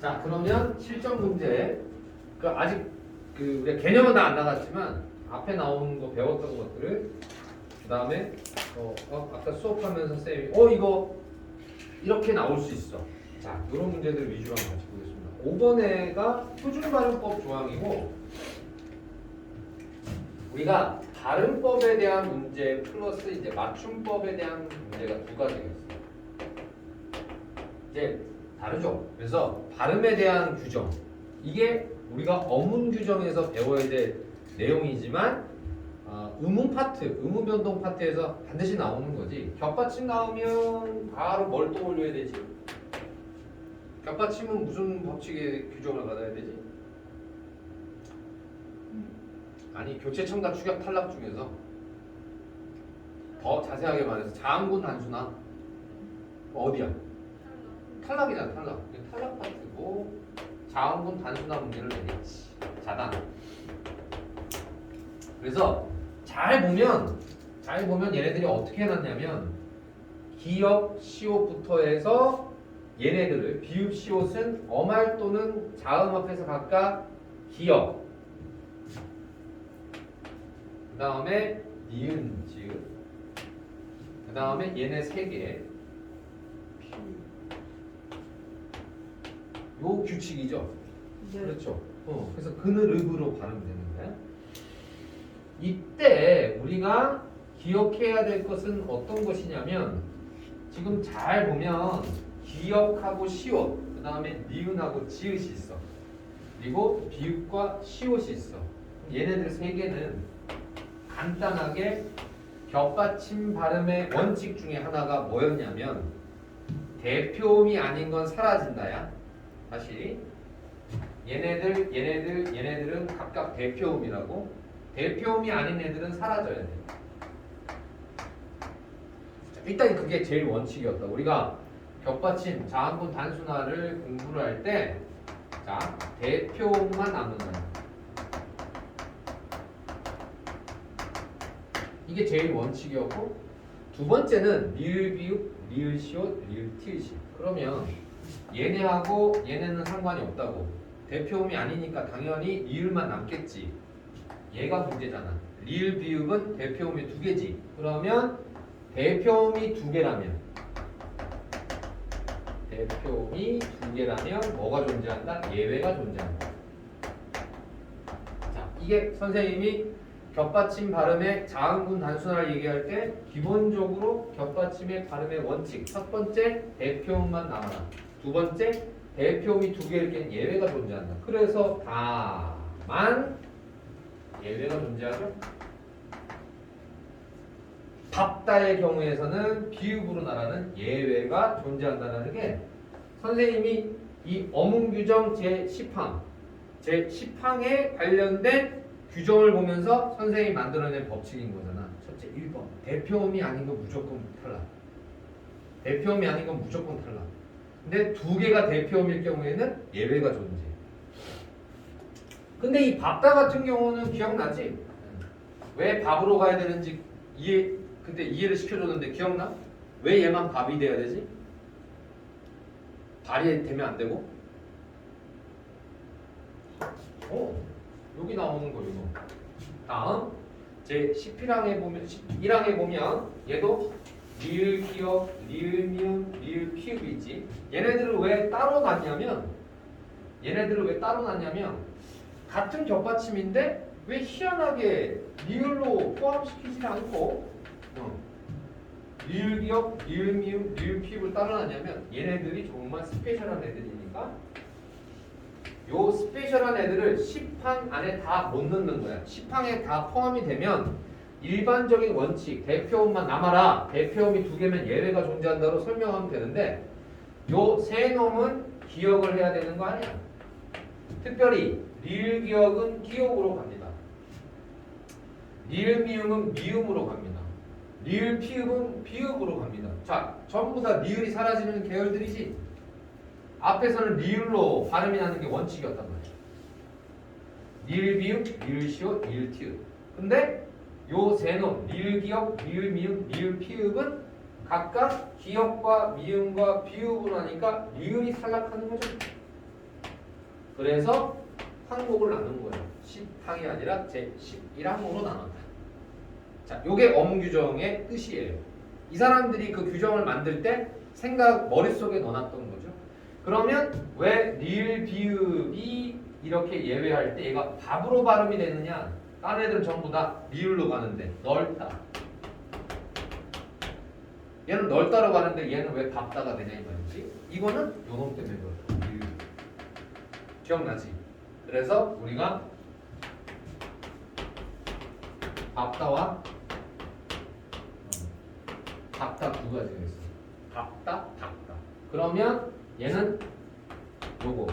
자, 그러면 실전 문제. 그 아직 그 우리가 개념은 다 안 나갔지만 앞에 나오는 거 배웠던 것들을 그 다음에 아까 수업하면서 쌤이 이거 이렇게 나올 수 있어. 자, 이런 문제들 위주로 한번 같이 보겠습니다. 5번에가 표준 발음법 조항이고 우리가 발음법에 대한 문제 플러스 이제 맞춤법에 대한 문제가 두 가지가 있어요. 이제 다르죠. 그래서 발음에 대한 규정 이게 우리가 어문 규정에서 배워야 될 내용이지만 의문 파트, 의문 변동 파트에서 반드시 나오는 거지. 겹받침 나오면 바로 뭘 떠올려야 되지? 겹받침은 무슨 법칙의 규정을 받아야 되지? 아니 교체 첨가 추격 탈락 중에서 더 자세하게 말해서 자음군 단수나 어디야? 탈락이잖아. 탈락 파트고 자음군 단수나 문제를 내겠지. 자단. 그래서 잘 보면 얘네들이 어떻게 해놨냐면 기역 시옷부터 해서 얘네들을 비읍 시옷은 어말 또는 자음 앞에서 각각 기역 그 다음에 니은 지읒 그 다음에 얘네 세 개 요 규칙이죠. 네. 그렇죠. 그래서 그늘읍으로 발음되는 거야. 이때 우리가 기억해야 될 것은 어떤 것이냐면 지금 잘 보면 기역하고 시옷 그 다음에 니은하고 지읒이 있어. 그리고 비읍과 시옷이 있어. 얘네들 세 개는 간단하게 겹받침 발음의 원칙 중에 하나가 뭐였냐면 대표음이 아닌 건 사라진다야. 다시 얘네들은 각각 대표음이라고 대표음이 아닌 애들은 사라져야 돼. 일단 그게 제일 원칙이었다. 우리가 겹받침 자음분 단순화를 공부를 할 때 자 대표음만 남는다. 이게 제일 원칙이었고 두 번째는 리을 비읍, 리을 시옷, 리을 티읕. 그러면 얘네하고 얘네는 상관이 없다고. 대표음이 아니니까 당연히 리을만 남겠지. 얘가 문제잖아. 리을 비읍은 대표음이 두 개지. 그러면 대표음이 두 개라면 뭐가 존재한다? 예외가 존재한다. 자, 이게 선생님이 겹받침 발음의 자음군 단순화를 얘기할 때 기본적으로 겹받침의 발음의 원칙 첫 번째 대표음만 남아라. 두 번째 대표음이 두 개일 땐 예외가 존재한다. 그래서 다만 예외가 존재하죠. 답다의 경우에서는 비읍으로 나라는 예외가 존재한다는 게 선생님이 이 어문규정 제10항에 관련된 규정을 보면서 선생님이 만들어낸 법칙인 거잖아. 첫째 1번 대표음이 아닌 건 무조건 탈락. 대표음이 아닌 건 무조건 탈락. 근데 두 개가 대표음일 경우에는 예외가 존재. 근데 이 밥다 같은 경우는 기억나지? 왜 밥으로 가야 되는지 그때 이해를 시켜줬는데 기억나? 왜 얘만 밥이 돼야 되지? 발이 되면 안 되고? 여기 나오는 거 이거. 다음 제 11항에 보면 얘도 리을 기역, 리을 미음, 리을 피읍이 있지. 얘네들을 왜 따로 놨냐면 같은 겹받침인데 왜 희한하게 리을로 포함시키지 않고 리을 기역, 리을 미음, 리을 피읍을 따로 놨냐면 얘네들이 정말 스페셜한 애들이니까 요 스페셜한 애들을 10항 안에 다 못 넣는 거야. 10항에 다 포함이 되면 일반적인 원칙, 대표음만 남아라. 대표음이 두 개면 예외가 존재한다로 설명하면 되는데 요 세 놈은 기억을 해야 되는 거 아니야. 특별히 리을 기역은 기역으로 갑니다. 리을 미음은 미음으로 갑니다. 리을 피읍은 비읍으로 갑니다. 자, 전부 다 리을이 사라지는 계열들이지. 앞에서는 리을로 발음이 나는 게 원칙이었단 말이야. 리을 비읍, 리을 시옷, 리을 티읕. 근데 요 세 놈, 리을 기역, 리을 미음, 리을 피읍은 각각 기역과 미음과 비읍으로 하니까 리을이 탈락하는 거죠. 그래서 항목을 나눈 거예요. 10항이 아니라 제 11항으로 나눴다. 자, 요게 엄규정의 뜻이에요. 이 사람들이 그 규정을 만들 때 머릿속에 넣어놨던 거죠. 그러면 왜 리을 비읍이 이렇게 예외할 때 얘가 밥으로 발음이 되느냐? 다른 애들은 전부 다 리을로 가는데 넓다. 얘는 넓다로 가는데 얘는 왜 밥다가 되냐 이 말이지. 이거는 요놈 때문에 그렇다. 리을. 기억나지? 그래서 우리가 밥다와 밥다 두 가지가 있어. 밥다, 밥다. 그러면 얘는 요거.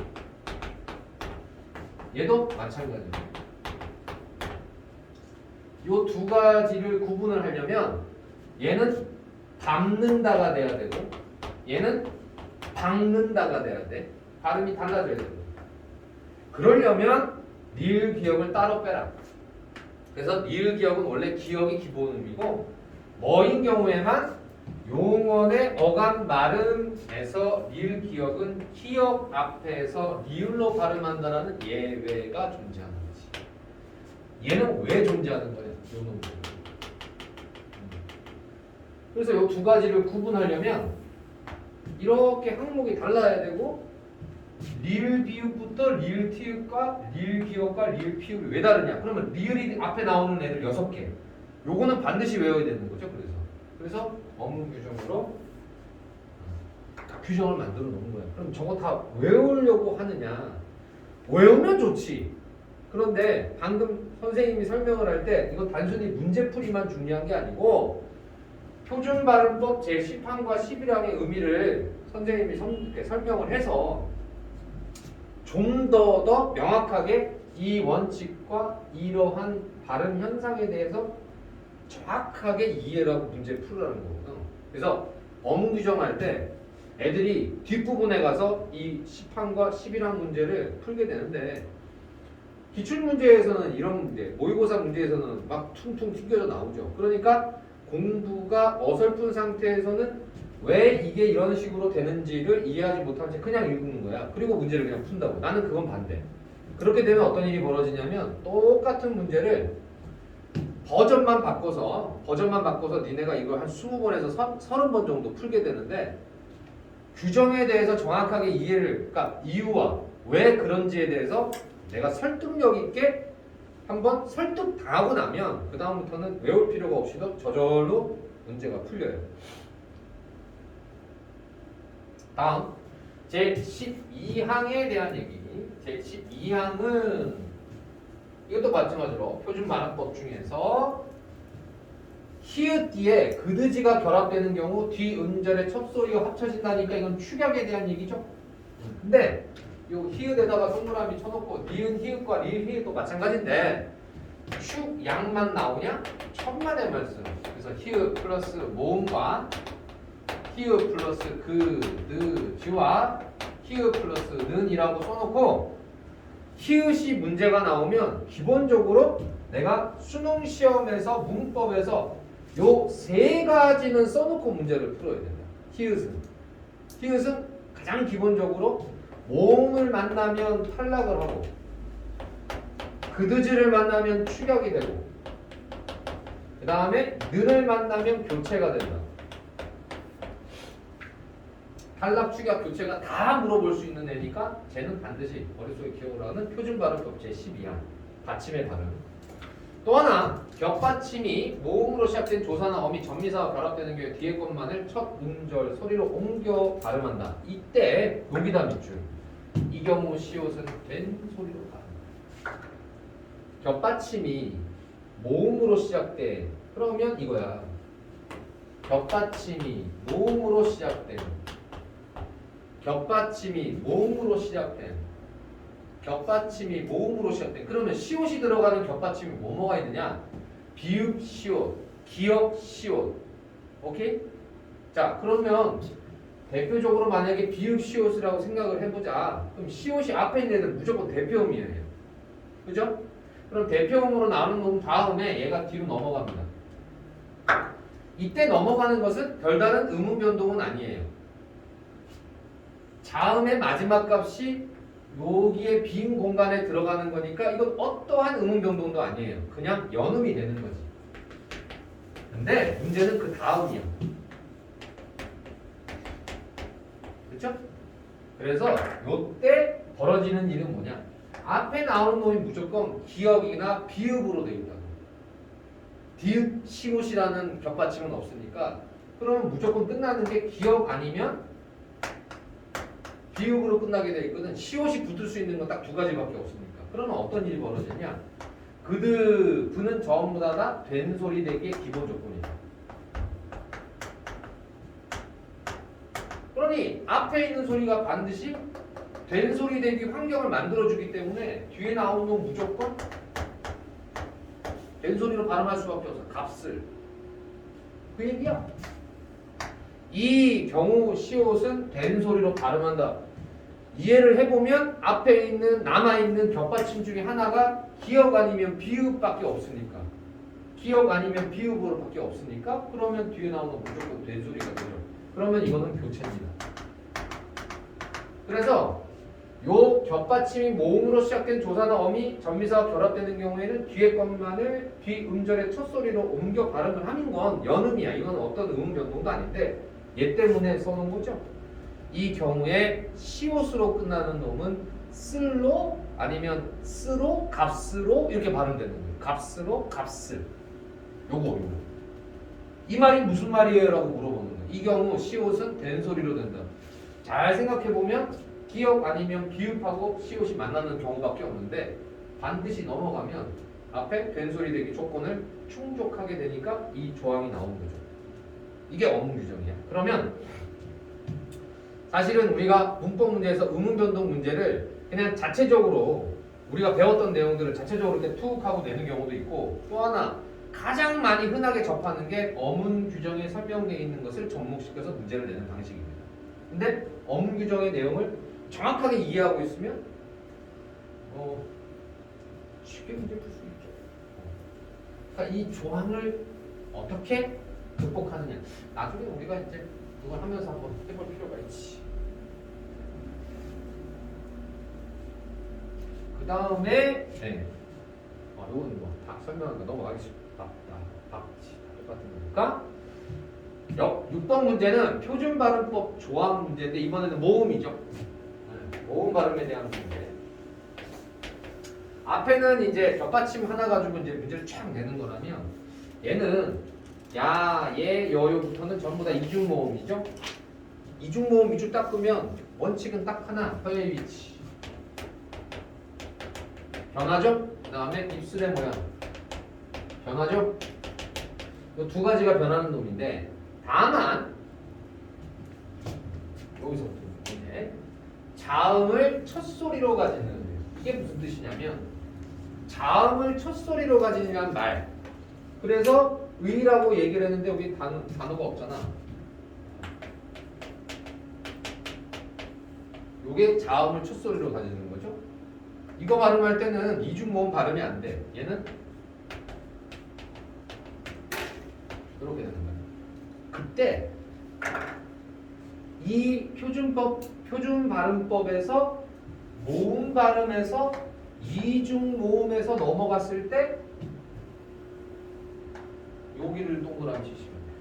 얘도 마찬가지예요. 요 두 가지를 구분을 하려면 얘는 밟는다가 돼야 되고 얘는 박는다가 돼야 돼. 발음이 달라져야 되고. 그러려면 리을 기억을 따로 빼라. 그래서 리을 기억은 원래 기억이 기본 의미고 뭐인 경우에만 용언의 어감 발음에서 리을 기억은 기억 앞에서 리을로 발음한다는 예외가 존재하는 거지. 얘는 왜 존재하는 거냐? 요놈. 그래서 이 두 가지를 구분하려면 이렇게 항목이 달라야 되고 리을 비읍부터 리을 티읕과 리을 기억과 리을 피읍이 왜 다르냐? 그러면 리을이 앞에 나오는 애들 6개. 요거는 반드시 외워야 되는 거죠. 그래서 어문 규정으로 규정을 만들어 놓은 거야. 그럼 저거 다 외우려고 하느냐? 외우면 좋지. 그런데 방금 선생님이 설명을 할 때 이거 단순히 문제풀이만 중요한 게 아니고 표준 발음법 제10항과 11항의 의미를 선생님이 이렇게 설명을 해서 좀 더 명확하게 이 원칙과 이러한 발음 현상에 대해서 정확하게 이해를 하고 문제 풀으라는 거거든. 그래서 어문 규정할 때 애들이 뒷부분에 가서 이 10항과 11항 문제를 풀게 되는데 기출문제에서는 이런 문제, 모의고사 문제에서는 막 퉁퉁 튀겨져 나오죠. 그러니까 공부가 어설픈 상태에서는 왜 이게 이런 식으로 되는지를 이해하지 못한 채 그냥 읽는 거야. 그리고 문제를 그냥 푼다고. 나는 그건 반대. 그렇게 되면 어떤 일이 벌어지냐면 똑같은 문제를 버전만 바꿔서 니네가 이걸 한 20번에서 30번 정도 풀게 되는데 규정에 대해서 정확하게 그러니까 이유와 왜 그런지에 대해서 내가 설득력 있게 한번 설득당하고 나면 그 다음부터는 외울 필요가 없이도 저절로 문제가 풀려요. 다음 제12항에 대한 얘기. 제12항은 이것도 마찬가지로 표준 발음법 중에서 히읗 뒤에 그드지가 결합되는 경우 뒤 음절의 첫 소리가 합쳐진다니까 이건 축약에 대한 얘기죠. 근데 요 히읗에다가 동그라미 쳐놓고 니은 히읗과 리을 히읗도 마찬가지인데 축약만 나오냐? 천만의 말씀. 그래서 히읗 플러스 모음과 히읗 플러스 그드지와 히읗 플러스 는이라고 써놓고 히읗이 문제가 나오면 기본적으로 내가 수능 시험에서 문법에서 요 세 가지는 써놓고 문제를 풀어야 된다. 히읗은 가장 기본적으로 모음을 만나면 탈락을 하고 그드즈를 만나면 축약이 되고 그 다음에 는을 만나면 교체가 된다. 탈락, 축약, 교체가 다 물어볼 수 있는 애니까 쟤는 반드시 머릿속에 기억을 하는 표준발음법 제12항 받침의 발음. 또 하나 격받침이 모음으로 시작된 조사나 어미, 전미사와 결합되는 경우에 뒤에 것만을 첫 음절 소리로 옮겨 발음한다. 이때 녹이다 밑줄. 이 경우 시옷은 된 소리로 발음. 격받침이 모음으로 시작돼. 그러면 이거야. 격받침이 모음으로 시작된. 격받침이 모음으로 시작된. 격받침이 모음으로 시작된. 그러면 시옷이 들어가는 격받침이 뭐가 있느냐? 비읍 시옷, 기역 시옷. 오케이? 자, 그러면 대표적으로 만약에 비읍 시옷이라고 생각을 해보자. 그럼 시옷이 앞에 있는 애들 무조건 대표음이에요. 그죠? 그럼 대표음으로 나오는 놈 다음에 얘가 뒤로 넘어갑니다. 이때 넘어가는 것은 별다른 의문 변동은 아니에요. 자음의 마지막 값이 여기에 빈 공간에 들어가는 거니까 이건 어떠한 음운 변동도 아니에요. 그냥 연음이 되는 거지. 근데 문제는 그 다음이야. 그렇죠? 그래서 요때 벌어지는 일은 뭐냐? 앞에 나오는 놈이 무조건 기역이나 비읍으로 되어 있다고. 디귿, 시옷이라는 겹받침은 없으니까 그러면 무조건 끝나는 게 기역 아니면 비읍으로 끝나게 돼 있거든. 시옷이 붙을 수 있는 건 딱 두 가지밖에 없으니까. 그러면 어떤 일이 벌어지냐? 그는 전부 다 된 소리 되기의 기본 조건이다. 그러니 앞에 있는 소리가 반드시 된 소리 되기 환경을 만들어주기 때문에 뒤에 나오는 건 무조건 된 소리로 발음할 수밖에 없어. 값을. 그 얘기야. 이 경우 시옷은 된 소리로 발음한다. 이해를 해보면 앞에 있는 남아있는 겹받침 중에 하나가 기역 아니면 비읍밖에 없으니까. 기역 아니면 비읍으로 밖에 없으니까 그러면 뒤에 나오는 건 무조건 된 소리가 되죠. 그러면 이거는 교체입니다. 그래서 요 겹받침이 모음으로 시작된 조사나 어미, 전미사와 결합되는 경우에는 뒤에 것만을 뒤 음절의 첫 소리로 옮겨 발음을 하는 건 연음이야. 이건 어떤 음음 변동도 아닌데 얘 때문에 써놓은 거죠. 이 경우에 시옷으로 끝나는 놈은 쓸로 아니면 쓰로, 값으로 이렇게 발음되는 거예요. 값으로, 값을. 요거. 이 말이 무슨 말이에요? 라고 물어보는 거예요. 이 경우 시옷은 된 소리로 된다. 잘 생각해보면 기역 아니면 비읍하고 시옷이 만나는 경우밖에 없는데 반드시 넘어가면 앞에 된 소리 되기 조건을 충족하게 되니까 이 조항이 나오는 거죠. 이게 어문 규정이야. 그러면 사실은 우리가 문법 문제에서 음운 변동 문제를 그냥 자체적으로 우리가 배웠던 내용들을 자체적으로 이렇게 툭 하고 내는 경우도 있고 또 하나 가장 많이 흔하게 접하는 게 어문 규정에 설명되어 있는 것을 접목시켜서 문제를 내는 방식입니다. 근데 어문 규정의 내용을 정확하게 이해하고 있으면 쉽게 문제 풀 수 있죠. 그러니까 이 조항을 어떻게 극복하느냐. 나중에 우리가 이제 그걸 하면서 한번 해볼 필요가 있지. 그 다음에 요거는 다 설명하니까 넘어가겠습니다. 똑같은 거니까. 6번 문제는 표준 발음법 조항 문제인데 이번에는 모음이죠. 모음 발음에 대한 문제. 앞에는 이제 겹받침 하나 가지고 이제 문제를 쫙 내는 거라면 얘는 야, 얘, 여요부터는 전부 다 이중 모음이죠. 이중 모음 위주 닦으면 원칙은 딱 하나, 혀의 위치. 변하죠? 그 다음에 입술의 모양. 변하죠? 이 두 가지가 변하는 놈인데 다만 여기서부터 이제 자음을 첫 소리로 가지는 이게 무슨 뜻이냐면 자음을 첫 소리로 가지는 말. 그래서 의라고 얘기를 했는데 여기 단어가 없잖아. 요게 자음을 첫 소리로 가지는 거죠. 이거 발음할 때는 이중 모음 발음이 안 돼. 얘는 이렇게 되는 거예요. 그때 이 표준 발음법에서 모음 발음에서 이중 모음에서 넘어갔을 때 여기를 동그라미 치시면 돼요.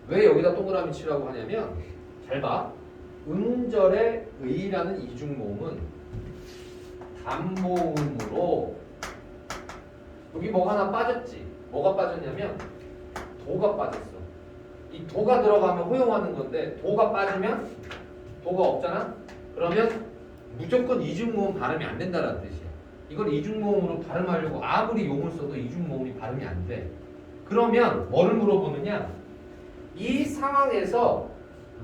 왜 여기다 동그라미 치라고 하냐면 잘 봐. 음절의 의라는 이중 모음은 단모음으로 여기 뭐 하나 빠졌지. 뭐가 빠졌냐면 도가 빠졌어. 이 도가 들어가면 허용하는 건데 도가 빠지면 도가 없잖아. 그러면 무조건 이중모음 발음이 안 된다는 뜻이야. 이걸 이중모음으로 발음하려고 아무리 용을 써도 이중모음이 발음이 안 돼. 그러면 뭐를 물어보느냐? 이 상황에서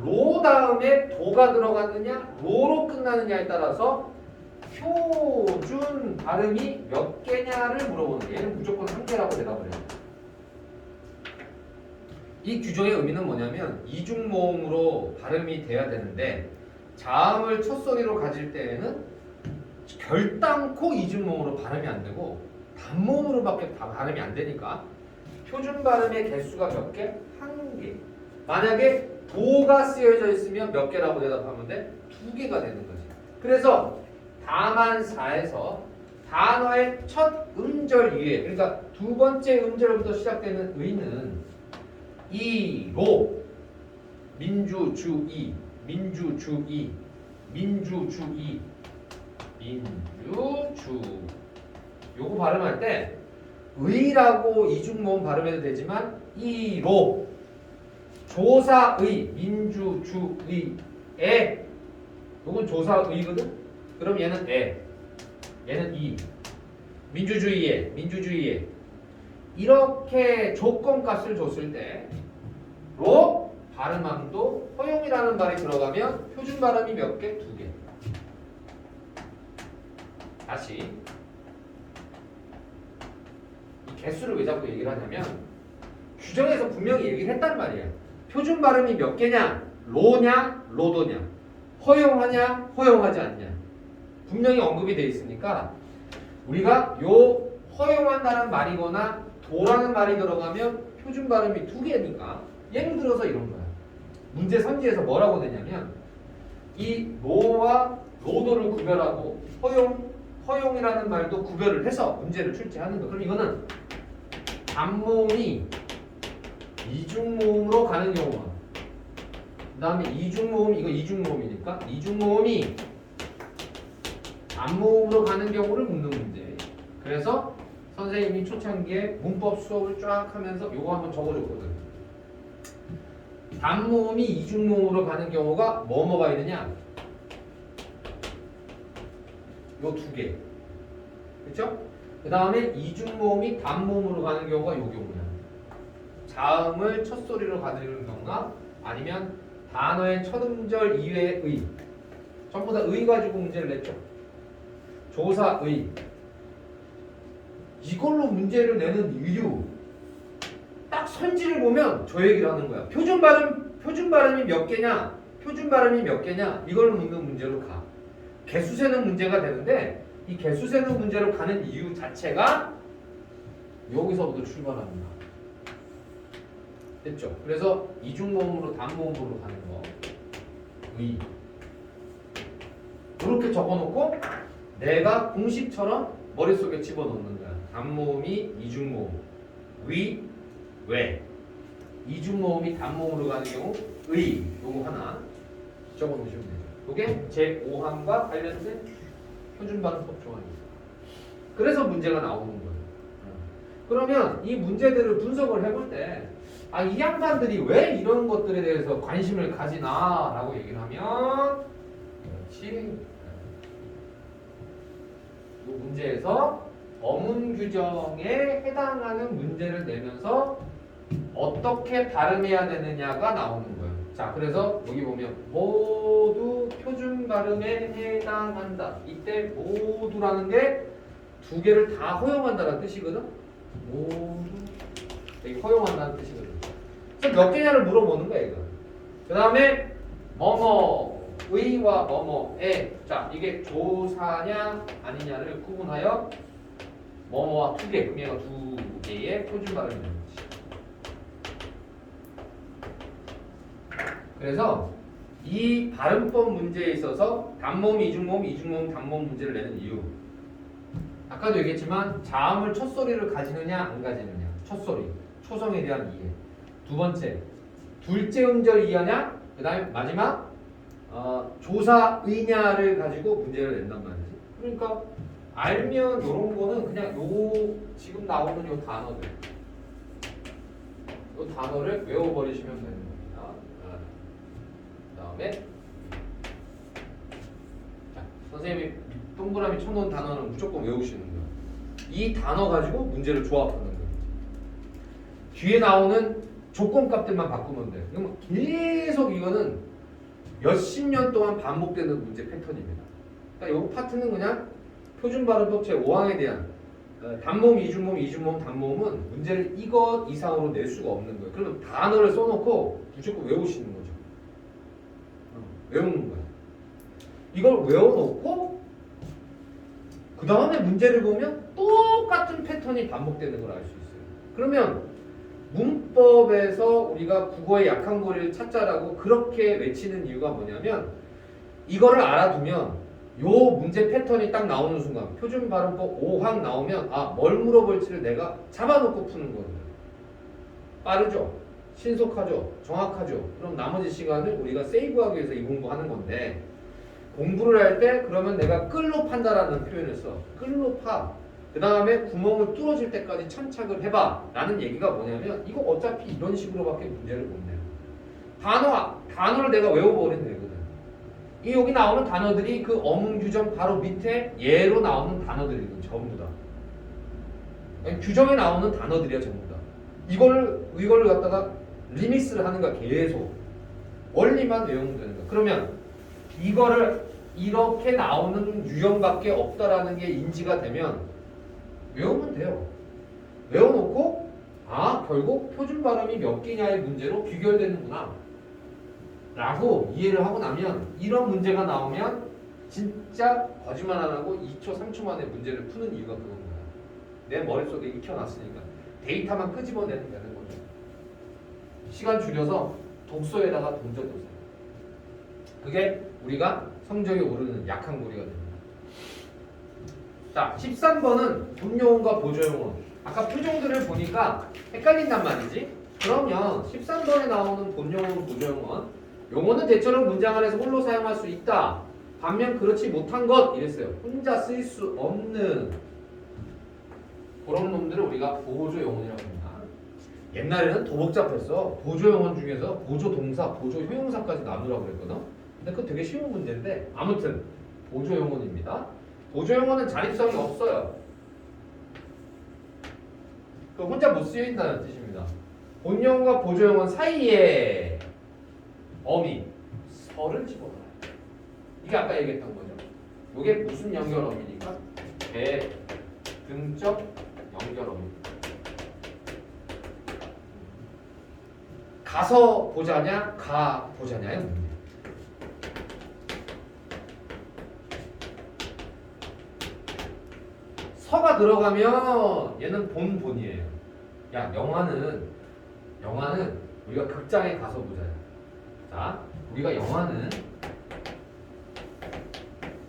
로 다음에 도가 들어갔느냐 로로 끝나느냐에 따라서 표준 발음이 몇 개냐를 물어보는 거예요. 얘는 무조건 한 개라고 대답을 해요. 이 규정의 의미는 뭐냐면 이중모음으로 발음이 돼야 되는데 자음을 첫 소리로 가질 때에는 결단코 이중모음으로 발음이 안 되고 단모음으로밖에 발음이 안 되니까 표준 발음의 개수가 몇 개? 한 개. 만약에 도가 쓰여져 있으면 몇 개라고 대답하면 돼? 두 개가 되는 거지. 그래서 다만사에서 단어의 첫 음절 위에, 그러니까 두 번째 음절부터 시작되는 의는 이로, 민주주의, 민주주의, 민주주의, 민주주. 요거 발음할 때 의라고 이중모음 발음해도 되지만 이로, 조사의, 민주주의에, 요건 조사의거든? 그럼 얘는 에, 얘는 이, 민주주의에, 민주주의에. 이렇게 조건값을 줬을 때 로 발음함도 허용이라는 말이 들어가면 표준 발음이 몇 개? 2개. 다시 이 개수를 왜 자꾸 얘기를 하냐면 규정에서 분명히 얘기를 했단 말이야. 표준 발음이 몇 개냐? 로냐? 로도냐? 허용하냐? 허용하지 않냐? 분명히 언급이 돼 있으니까 우리가 요 허용한다는 말이거나 도라는 말이 들어가면 표준 발음이 2개니까 예를 들어서 이런 거야. 문제 선지에서 뭐라고 되냐면 이 로와 로도를 구별하고 허용이라는 말도 구별을 해서 문제를 출제하는 거. 그럼 이거는 단모음이 이중모음으로 가는 경우와 그 다음에 이중모음, 이거 이중모음이니까 이중모음이 단모음으로 가는 경우를 묻는 문제. 그래서 선생님이 초창기에 문법 수업을 쫙 하면서 요거 한번 적어줬거든. 단모음이 이중모음으로 가는 경우가 뭐뭐가 있느냐? 요 2개. 그쵸? 그 다음에 이중모음이 단모음으로 가는 경우가 요 경우야. 자음을 첫소리로 가리는 경우나 아니면 단어의 첫 음절 이외의 의. 전부 다 의 가지고 문제를 냈죠. 조사의. 이걸로 문제를 내는 이유. 딱 선지를 보면 저 얘기를 하는 거야. 표준 발음이 몇 개냐? 표준 발음이 몇 개냐? 이걸 묻는 문제로 가. 개수 세는 문제가 되는데 이 개수 세는 문제로 가는 이유 자체가 여기서부터 출발합니다. 됐죠? 그래서 이중모음으로 단모음으로 가는 거. 의. 이렇게 적어놓고 내가 공식처럼 머릿속에 집어넣는 거야. 단모음이 이중모음. 의, 왜. 이중모음이 단모음으로 가는 경우 의. 요거 하나 적어놓으시면 되죠. 이게 제5항과 관련된 표준발음법 조항입니다. 그래서 문제가 나오는 거예요. 그러면 이 문제들을 분석을 해볼 때 이 양반들이 왜 이런 것들에 대해서 관심을 가지나 라고 얘기를 하면 그렇지. 이 문제에서 어문 규정에 해당하는 문제를 내면서 어떻게 발음해야 되느냐가 나오는 거예요. 자, 그래서 여기 보면 모두 표준 발음에 해당한다. 이때 모두라는 게 2개를 다 허용한다는 뜻이거든. 모두 여기 허용한다는 뜻이거든. 그래서 몇 개냐를 물어보는 거야, 이거. 그 다음에 뭐뭐의와 뭐뭐에. 자, 이게 조사냐 아니냐를 구분하여 뭐뭐와 2개, 그럼 얘가 2개의 표준 발음이 되는 거지. 그래서 이 발음법 문제에 있어서 단모음, 이중모음, 단모음 문제를 내는 이유. 아까도 얘기했지만 자음을 첫소리를 가지느냐 안 가지느냐. 첫소리, 초성에 대한 이해. 2번째, 둘째 음절 이하냐. 그 다음에 마지막 조사의냐를 가지고 문제를 낸단 말이지. 그러니까 알면 이런 거는 그냥 요 지금 나오는 요 단어들, 요 단어를 외워버리시면 되는 겁니다. 그 다음에 자, 선생님이 동그라미 쳐놓은 단어는 무조건 외우시는 거예요. 이 단어 가지고 문제를 조합하는 거예요. 뒤에 나오는 조건값들만 바꾸면 돼. 그러면 계속 이거는 몇십 년 동안 반복되는 문제 패턴입니다. 그러니까 이 파트는 그냥 표준발음법 제5항에 대한 단모음, 이중모음, 단모음은 문제를 이것 이상으로 낼 수가 없는 거예요. 그러면 단어를 써놓고 무조건 외우시는 거죠. 외우는 거예요. 이걸 외워놓고 그 다음에 문제를 보면 똑같은 패턴이 반복되는 걸 알 수 있어요. 그러면 문법에서 우리가 국어의 약한 고리를 찾자라고 그렇게 외치는 이유가 뭐냐면 이거를 알아두면 요 문제 패턴이 딱 나오는 순간 표준 발음법 5항 나오면 아, 뭘 물어볼지를 내가 잡아놓고 푸는 거예요. 빠르죠? 신속하죠? 정확하죠? 그럼 나머지 시간을 우리가 세이브하기 위해서 이 공부하는 건데 공부를 할 때 그러면 내가 끌로 판다라는 표현을 써. 끌로 파. 그 다음에 구멍을 뚫어질 때까지 천착을 해봐 라는 얘기가 뭐냐면 이거 어차피 이런 식으로밖에 문제를 못 내요. 단어를 내가 외워버리면 되거든. 이 여기 나오는 단어들이 그 어문 규정 바로 밑에 예로 나오는 단어들이거든. 전부 다. 규정에 나오는 단어들이야 전부 다. 이걸 갖다가 리믹스를 하는 거야. 계속 원리만 외우면 되는 거야. 그러면 이거를 이렇게 나오는 유형밖에 없다라는 게 인지가 되면 외우면 돼요. 외워놓고 아 결국 표준 발음이 몇 개냐의 문제로 귀결되는구나 라고 이해를 하고 나면 이런 문제가 나오면 진짜 거짓말 안 하고 2초 3초 만에 문제를 푸는 이유가 그건 거야. 내 머릿속에 익혀놨으니까 데이터만 끄집어내면 되는 거죠. 시간 줄여서 독서에다가 던져보세요. 그게 우리가 성적이 오르는 약한 고리가 됩니다. 자, 13번은 분용어과 보조용어. 아까 표정들을 보니까 헷갈린단 말이지. 그러면 13번에 나오는 본용어, 보조용어 용어는 대체로 문장 안에서 홀로 사용할 수 있다. 반면 그렇지 못한 것 이랬어요. 혼자 쓸 수 없는 그런 놈들을 우리가 보조용어라고 합니다. 옛날에는 더 복잡했어. 보조용어 중에서 보조동사, 보조형용사까지 나누라고 그랬거든. 근데 그거 되게 쉬운 문제인데 아무튼 보조용어입니다. 보조용어는 자립성이 없어요. 그 혼자 못 쓰인다는 뜻입니다. 본용어와 보조용어 사이에 어미, 설을 집어넣어요. 이게 아까 얘기했던 거죠. 이게 무슨 연결어미니까? 대등적 연결어미. 가서 보자냐, 가 보자냐의 문제. 서가 들어가면 얘는 본이에요. 야, 영화는 우리가 극장에 가서 보자요. 자, 우리가 영화는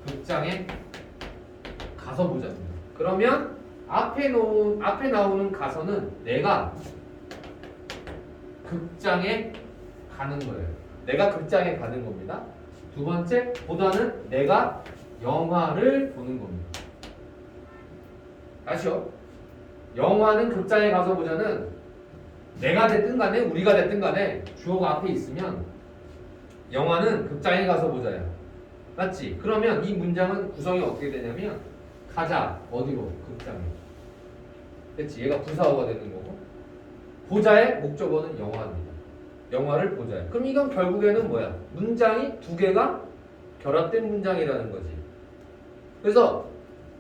극장에 가서 보자입니다. 그러면 앞에 나오는 가서는 내가 극장에 가는 거예요. 내가 극장에 가는 겁니다. 두 번째, 보다는 내가 영화를 보는 겁니다. 아시죠? 영화는 극장에 가서 보자는 내가 됐든 간에 우리가 됐든 간에 주어가 앞에 있으면 영화는 극장에 가서 보자야. 맞지? 그러면 이 문장은 구성이 어떻게 되냐면 가자. 어디로? 극장에. 그치? 얘가 부사어가 되는 거고 보자의 목적어는 영화입니다. 영화를 보자야. 그럼 이건 결국에는 뭐야? 문장이 두 개가 결합된 문장이라는 거지. 그래서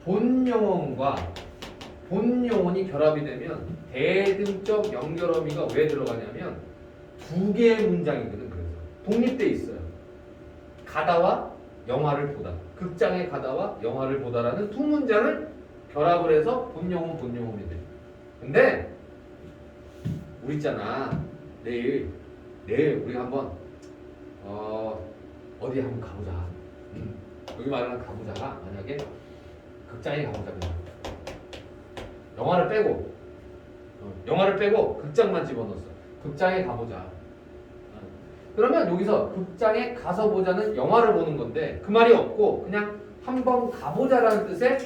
본영어과 본용어이 결합이 되면 대등적 연결어미가 왜 들어가냐면 두 개의 문장이거든. 그래서 독립돼 있어요. 가다와 영화를 보다. 극장에 가다와 영화를 보다라는 두 문장을 결합을 해서 본용어이 돼. 근데 우리 있잖아. 내일 우리가 한번 어디 한번 가보자. 여기 말하는 가보자가 만약에 극장에 가보자면 영화를 빼고 극장만 집어넣었어. 극장에 가보자. 그러면 여기서 극장에 가서 보자는 영화를 보는 건데 그 말이 없고 그냥 한번 가보자라는 뜻의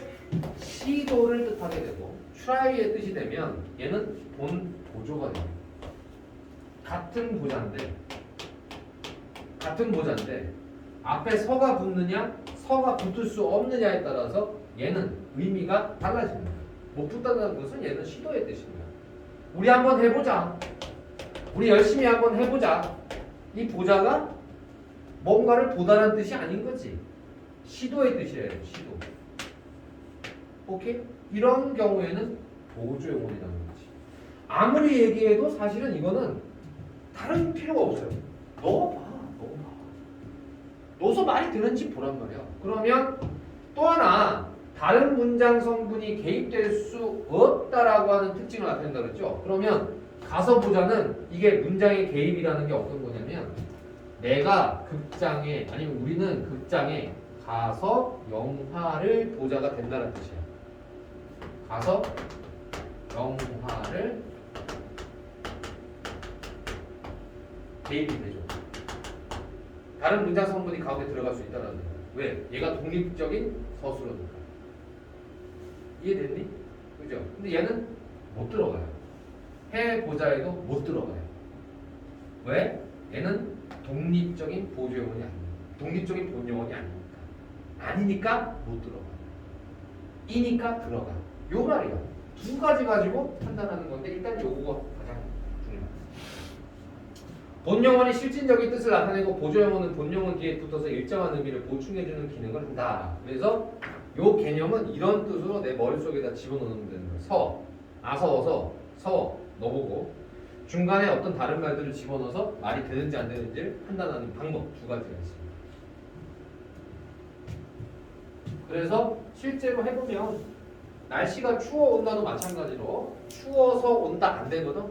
시도를 뜻하게 되고 try의 뜻이 되면 얘는 보조가 됩니다. 같은 보자인데 앞에 서가 붙느냐 서가 붙을 수 없느냐에 따라서 얘는 의미가 달라집니다. 못 붙다는 것은 얘는 시도의 뜻입니다. 우리 한번 해보자. 우리 열심히 한번 해보자. 이 보자가 뭔가를 보다는 뜻이 아닌 거지. 시도의 뜻이에요. 시도. 오케이? 이런 경우에는 보조용어라는 거지. 아무리 얘기해도 사실은 이거는 다른 필요가 없어요. 넣어봐. 넣어서 말이 되는지 보란 말이야. 그러면 또 하나 다른 문장 성분이 개입될 수 없다라고 하는 특징을 나타낸다 그랬죠. 그러면 가서 보자는 이게 문장의 개입이라는 게 어떤 거냐면 내가 극장에 아니면 우리는 극장에 가서 영화를 보자가 된다는 뜻이야. 가서 영화를 대입이 되죠. 다른 문장 성분이 가운데 들어갈 수 있다는 거야. 왜? 얘가 독립적인 서술어니까. 이해됐니? 그죠? 근데 얘는 못 들어가요. 해보자에도 못 들어가요. 왜? 얘는 독립적인 보조용어이 아닙니다. 독립적인 본용어이 아니니까. 아니니까 못 들어가. 이니까 들어가. 요 말이야. 두 가지 가지고 판단하는 건데 일단 요거가 가장 중요합니다. 본용어는 실질적인 뜻을 나타내고 보조용어는 본용어 뒤에 붙어서 일정한 의미를 보충해주는 기능을 한다. 그래서 요 개념은 이런 뜻으로 내 머릿속에다 집어넣으면 되는 거야. 서, 아서어서 서 넣어보고 중간에 어떤 다른 말들을 집어넣어서 말이 되는지 안 되는지를 판단하는 방법 두 가지가 있습니다. 그래서 실제로 해보면 날씨가 추워 온다도 마찬가지로 추워서 온다 안 되거든.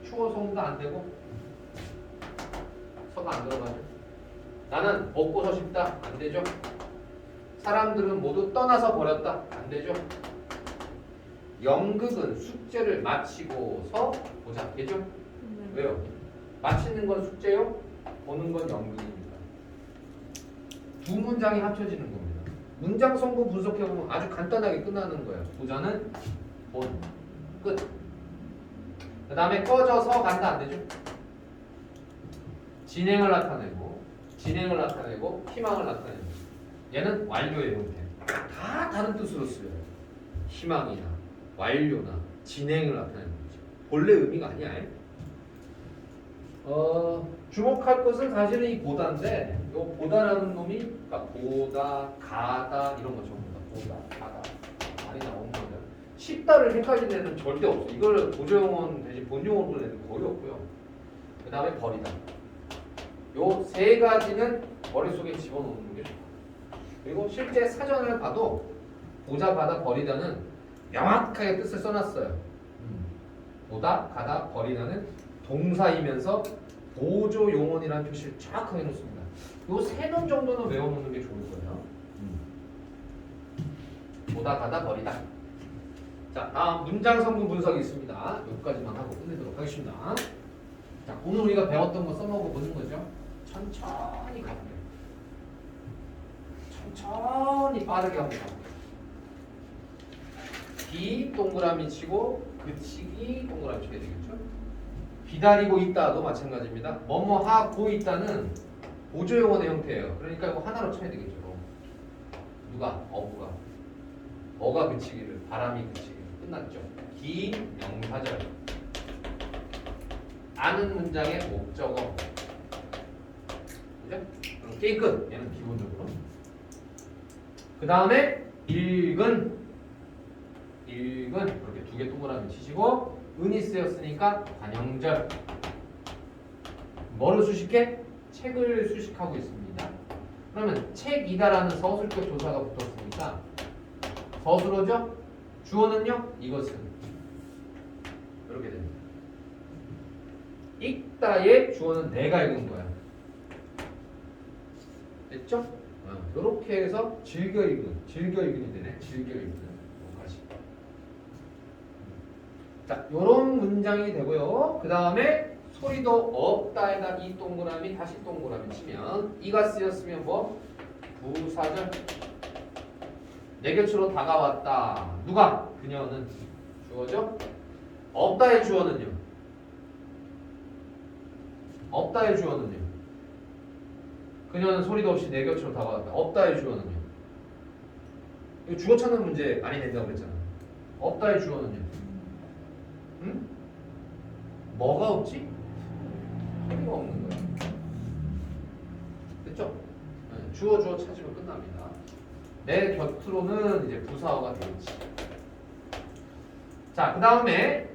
추워서 온다 안 되고 서가 안 들어가죠. 나는 먹고서 싶다 안 되죠. 사람들은 모두 떠나서 버렸다 안 되죠. 연극은 숙제를 마치고서 보자 되죠. 왜요? 마치는 건 숙제요, 보는 건 연극입니다. 두 문장이 합쳐지는 겁니다. 문장 성분 분석해보면 아주 간단하게 끝나는 거예요. 보자는 본, 끝. 그 다음에 꺼져서 간다 안 되죠. 진행을 나타내고 희망을 나타내고 얘는 완료의 형태. 다 다른 뜻으로 쓰여요. 희망이나 완료나 진행을 나타내는 거죠. 본래 의미가 아니야. 주목할 것은 사실은 이 보다인데 요 보다라는 놈이 그러니까 보다, 가다 이런 거 전부 다 보다, 가다 많이 나오는 거예요. 쉽다를 헷갈리는 애는 절대 없어. 이걸 보조용어 대신 본용어로 부르는 애는 거의 없고요. 그 다음에 버리다. 요 세 가지는 머릿속에 집어넣는 게 좋아요. 그리고 실제 사전을 봐도 보자, 가다, 버리다는 명확하게 뜻을 써놨어요. 보다, 가다, 버리다는 동사이면서 보조 용언이라는 표시를 정확하게 놓습니다. 요 세 놈 정도는 외워놓는 게 좋을 거예요. 보다, 가다, 버리다. 자, 다음 문장 성분 분석이 있습니다. 여기까지만 하고 끝내도록 하겠습니다. 자, 오늘 우리가 배웠던 거 써먹어 보는 거죠. 천천히 가볼게요. 천천히 빠르게 한번 가볼게요. 비 동그라미 치고 그치기 동그라미 쳐야 되겠죠. 기다리고 있다도 마찬가지입니다. 뭐뭐 하고 있다는 보조용어의 형태예요. 그러니까 이거 하나로 쳐야 되겠죠. 누가? 어부가. 어가 그치기를, 바람이 그치기를. 끝났죠. 기, 명사절. 아는 문장의 목적어. 그죠? 그럼 게임 끝. 얘는 기본적으로. 그 다음에 읽은 그렇게 두 개 동그라미 치시고 은이 쓰였으니까 관형절. 뭐를 수식해? 책을 수식하고 있습니다. 그러면 책이다라는 서술격 조사가 붙었으니까 서술어죠? 주어는요? 이것은 이렇게 됩니다. 읽다의 주어는 내가 읽은 거야. 됐죠? 이렇게 해서 즐겨 읽은이 되네. 즐겨 읽은. 자, 요런 문장이 되고요. 그 다음에 소리도 없다에다 이 동그라미 다시 동그라미 치면 이가 쓰였으면 뭐? 부사절. 내 곁으로 다가왔다. 누가? 그녀는. 주어죠? 없다의 주어는요? 없다의 주어는요? 그녀는 소리도 없이 내 곁으로 다가왔다. 없다의 주어는요? 이거 주어 찾는 문제 많이 낸다고 그랬잖아. 없다의 주어는요? 응? 뭐가 없지? 소리가 없는 거야. 됐죠? 네, 주어 찾으면 끝납니다. 내 곁으로는 이제 부사어가 되겠지. 자, 그 다음에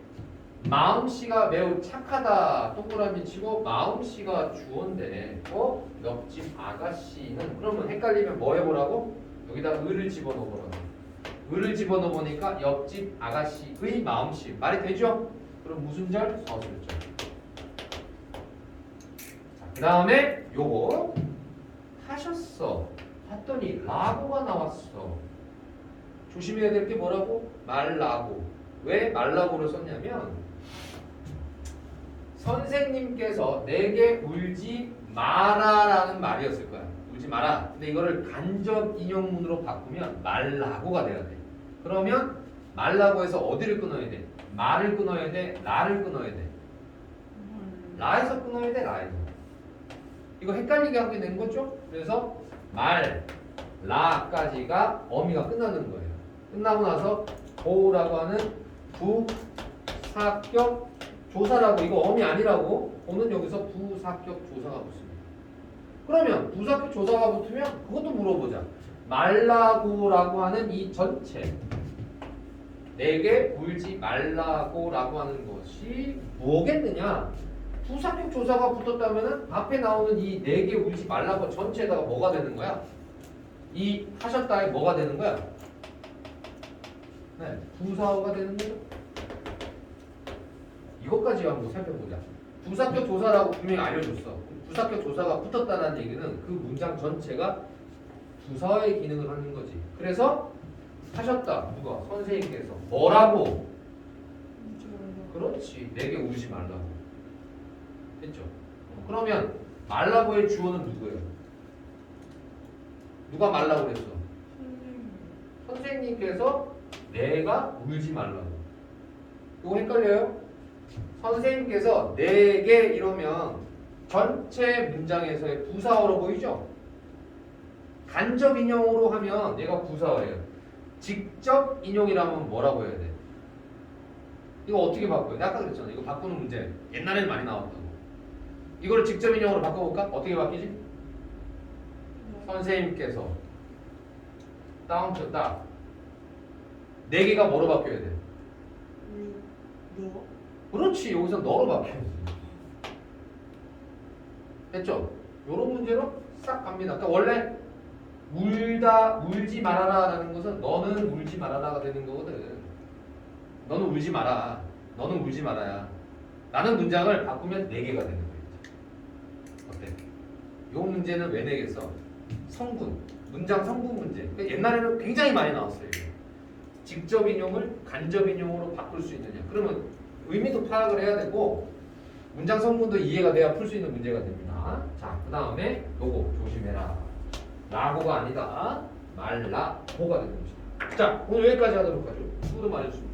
마음씨가 매우 착하다 동그라미 치고 마음씨가 주어인데 옆집 아가씨는 그러면 헷갈리면 뭐 해보라고? 여기다 을을 집어넣어보라고. 을을 집어넣어보니까 옆집 아가씨의 마음씨. 말이 되죠? 그럼 무슨 절? 서술절. 자, 그 다음에 요거 하셨어. 했더니 라고가 나왔어. 조심해야 될 게 뭐라고? 말라고. 왜 말라고를 썼냐면 선생님께서 내게 울지 마라라는 말이었을 거야. 울지 마라. 근데 이거를 간접 인용문으로 바꾸면 말라고가 돼야 돼. 그러면 말라고 해서 어디를 끊어야 돼? 말을 끊어야 돼? 라를 끊어야 돼? 라에서 끊어야 돼? 라에서. 이거 헷갈리게 하게 된 거죠? 그래서 말, 라까지가 어미가 끝나는 거예요. 끝나고 나서 보라고 하는 부사격 조사라고, 이거 어미 아니라고, 오는 여기서 부사격 조사가 붙습니다. 그러면 부사격 조사가 붙으면 그것도 물어보자. 말라고라고 하는 이 전체, 내게 울지 말라고라고 하는 것이 뭐겠느냐? 부사격 조사가 붙었다면 앞에 나오는 이 내게 울지 말라고 전체에다가 뭐가 되는 거야? 이 하셨다에 뭐가 되는 거야? 네, 부사어가 되는 거죠. 이것까지 한번 살펴보자. 부사격 조사라고 분명히 알려줬어. 부사격 조사가 붙었다는 얘기는 그 문장 전체가 부사어의 기능을 하는 거지. 그래서 하셨다. 누가? 선생님께서. 뭐라고? 그렇지. 내게 울지 말라고. 됐죠? 그러면 말라고의 주어는 누구예요? 누가 말라고 그랬어? 선생님께서 내가 울지 말라고. 이거 헷갈려요? 선생님께서 내게 이러면 전체 문장에서의 부사어로 보이죠? 간접 인용으로 하면 얘가 부사어예요. 직접 인용이라면 뭐라고 해야 돼? 이거 어떻게 바꿔요? 내가 아까 그랬잖아. 이거 바꾸는 문제 옛날에는 많이 나왔다고. 이거를 직접 인용으로 바꿔볼까? 어떻게 바뀌지? 선생님께서 다운 쳤다. 네 개가 뭐로 바뀌어야 돼? 너? 그렇지. 여기서 너로 바뀌어야지. 됐죠? 요런 문제로 싹 갑니다. 그러니까 원래 울지 말아라라는 것은 너는 울지 말아라가 되는 거거든. 너는 울지 마라. 너는 울지 말아야. 라는 문장을 바꾸면 4개가 되는 거예요. 어때? 요 문제는 왜 내겠어? 성분. 문장 성분 문제. 그러니까 옛날에는 굉장히 많이 나왔어요. 직접 인용을 간접 인용으로 바꿀 수 있느냐. 그러면 의미도 파악을 해야 되고 문장 성분도 이해가 돼야 풀 수 있는 문제가 됩니다. 자, 그 다음에 요거 조심해라. 라고가 아니다. 말라고가 되는 것이다. 자, 오늘 여기까지 하도록 하죠. 수고도 많으셨습니다.